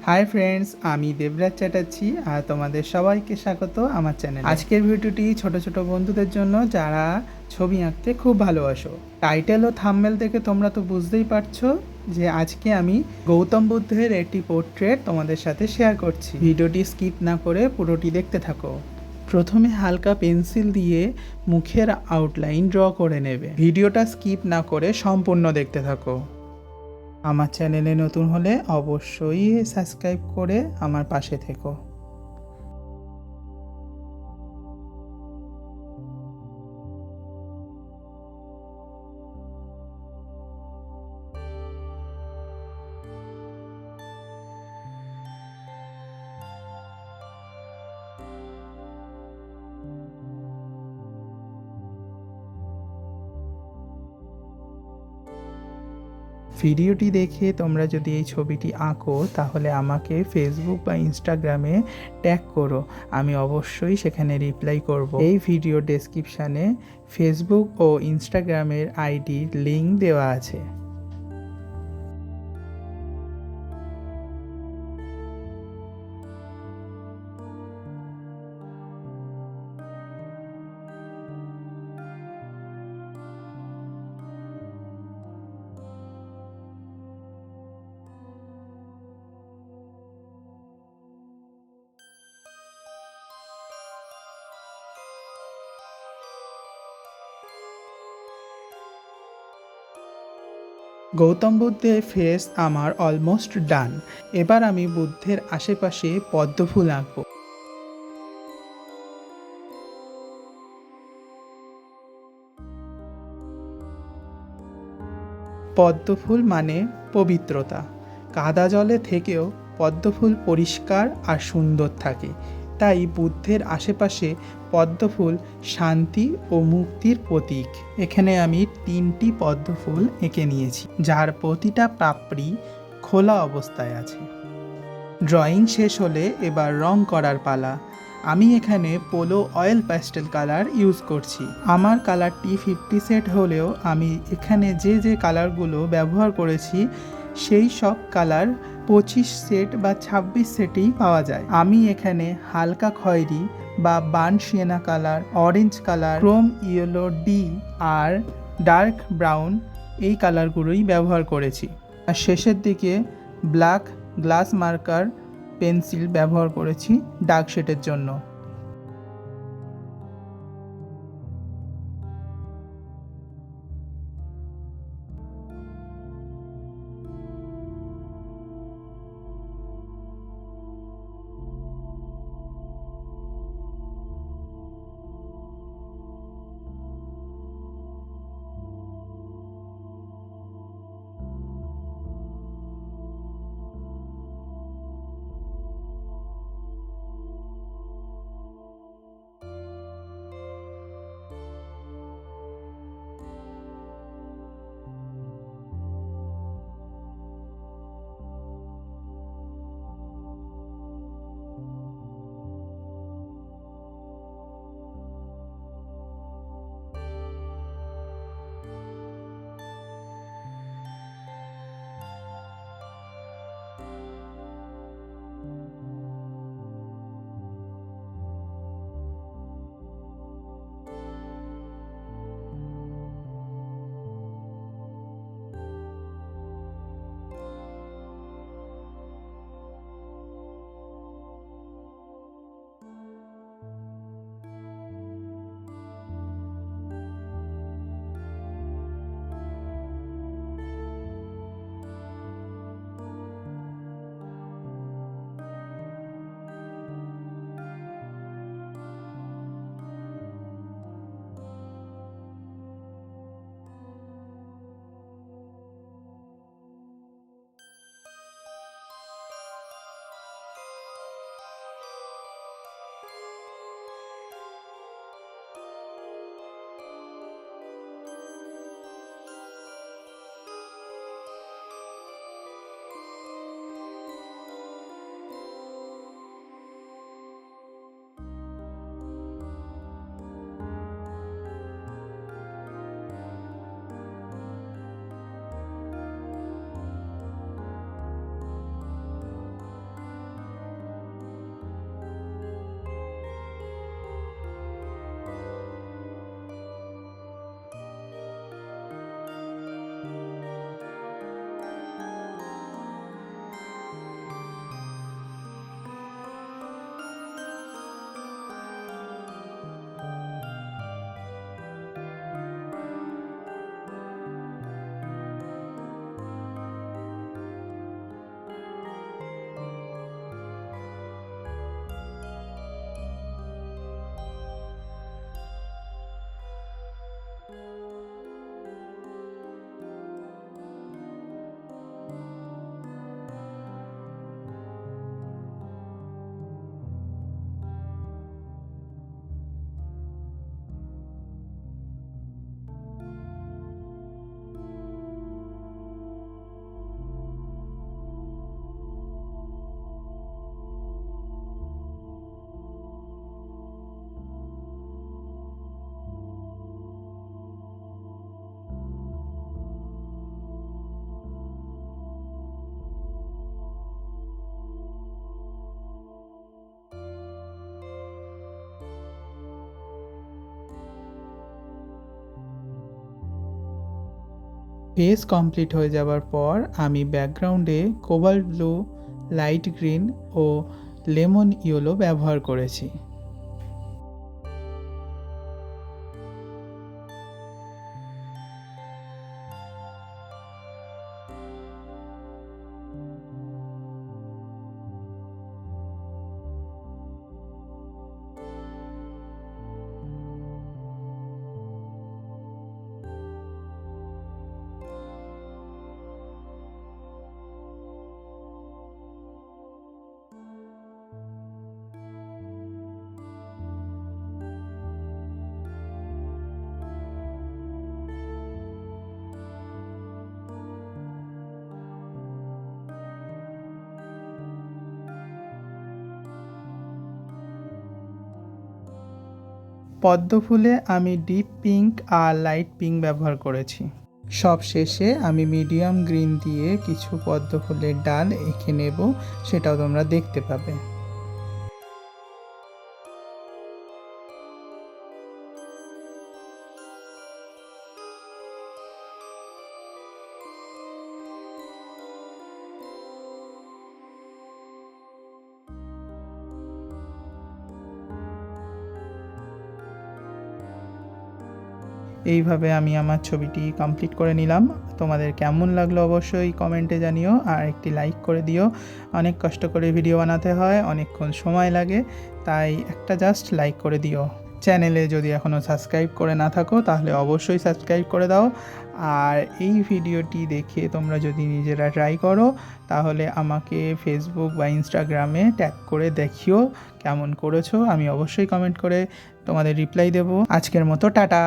Hi friends, আমি দেবরাজ চ্যাটার্জি আর তোমাদের সবাইকে স্বাগত আমার চ্যানেলে। আজকের ভিডিওটি ছোট ছোট বন্ধুদের জন্য যারা ছবি আঁকতে খুব ভালোবাসো। টাইটেল ও থাম্বনেল দেখে তোমরা তো বুঝতেই পারছো যে আজকে আমি গৌতম বুদ্ধের একটি পোর্ট্রেট তোমাদের সাথে শেয়ার করছি। ভিডিওটি স্কিপ না করে পুরোটি দেখতে থাকো। প্রথমে হালকা পেন্সিল দিয়ে মুখের আউটলাইন ড্র করে নেবে। ভিডিওটা স্কিপ না করে সম্পূর্ণ দেখতে থাকো। আমার চ্যানেলে নতুন হলে অবশ্যই সাবস্ক্রাইব করে আমার পাশে থেকো। ভিডিওটি দেখে তোমরা যদি এই ছবিটি আঁকো তাহলে আমাকে ফেসবুক বা ইনস্টাগ্রামে ট্যাগ করো, আমি অবশ্যই সেখানে রিপ্লাই করব। এই ভিডিও ডেসক্রিপশানে ফেসবুক ও ইনস্টাগ্রামের আইডির লিঙ্ক দেওয়া আছে। গৌতম বুদ্ধের ফেস আমার অলমোস্ট ডান। এবার আমি বুদ্ধের আশেপাশে পদ্ম ফুল আঁকবো। পদ্মফুল মানে পবিত্রতা। কাদা জলে থেকেও পদ্মফুল পরিষ্কার আর সুন্দর থাকে, তাই বুদ্ধের আশেপাশে পদ্মফুল শান্তি ও মুক্তির প্রতীক। এখানে আমি 3টি পদ্মফুল এঁকে নিয়েছি, যার প্রতিটা পাপড়ি খোলা অবস্থায় আছে। ড্রয়িং শেষ হলে এবার রং করার পালা। আমি এখানে polo oil pastel colour use করছি। আমার কালারটি 50 সেট হলেও আমি এখানে যে যে কালারগুলো ব্যবহার করেছি সেই সব কালার 25 সেট বা 26 সেটেই পাওয়া যায়। আমি এখানে হালকা খয়েরি বা burnt sienna colour, orange colour, chrome yellow D আর ডার্ক ব্রাউন এই কালারগুলোই ব্যবহার করেছি। আর শেষের দিকে ব্ল্যাক গ্লাস মার্কার পেন্সিল ব্যবহার করেছি ডার্ক শেডের জন্য। ফেস কমপ্লিট হয়ে যাওয়ার পর আমি ব্যাকগ্রাউন্ডে কোবাল্ট ব্লু, লাইট গ্রিন ও লেমন ইয়েলো ব্যবহার করেছি। পদ্ম ফুলে আমি ডিপ পিঙ্ক আর লাইট পিঙ্ক ব্যবহার করেছি। সব শেষে আমি মিডিয়াম গ্রিন দিয়ে কিছু পদ্ম ফুলের ডাল এঁকে নেব, সেটাও তোমরা দেখতে পাবে। এইভাবে আমি আমার ছবিটি কমপ্লিট করে নিলাম। তোমাদের কেমন লাগলো অবশ্যই কমেন্টে জানিও, আর একটি লাইক করে দিও। অনেক কষ্ট করে ভিডিও বানাতে হয়, অনেকক্ষণ সময় লাগে, তাই একটা জাস্ট লাইক করে দিও। চ্যানেলে যদি এখনও সাবস্ক্রাইব করে না থাকো তাহলে অবশ্যই সাবস্ক্রাইব করে দাও। আর এই ভিডিওটি দেখে তোমরা যদি নিজেরা ট্রাই করো তাহলে আমাকে ফেসবুক বা ইনস্টাগ্রামে ট্যাগ করে দেখিও কেমন করেছো। আমি অবশ্যই কমেন্ট করে তোমাদের রিপ্লাই দেবো। আজকের মতো টাটা।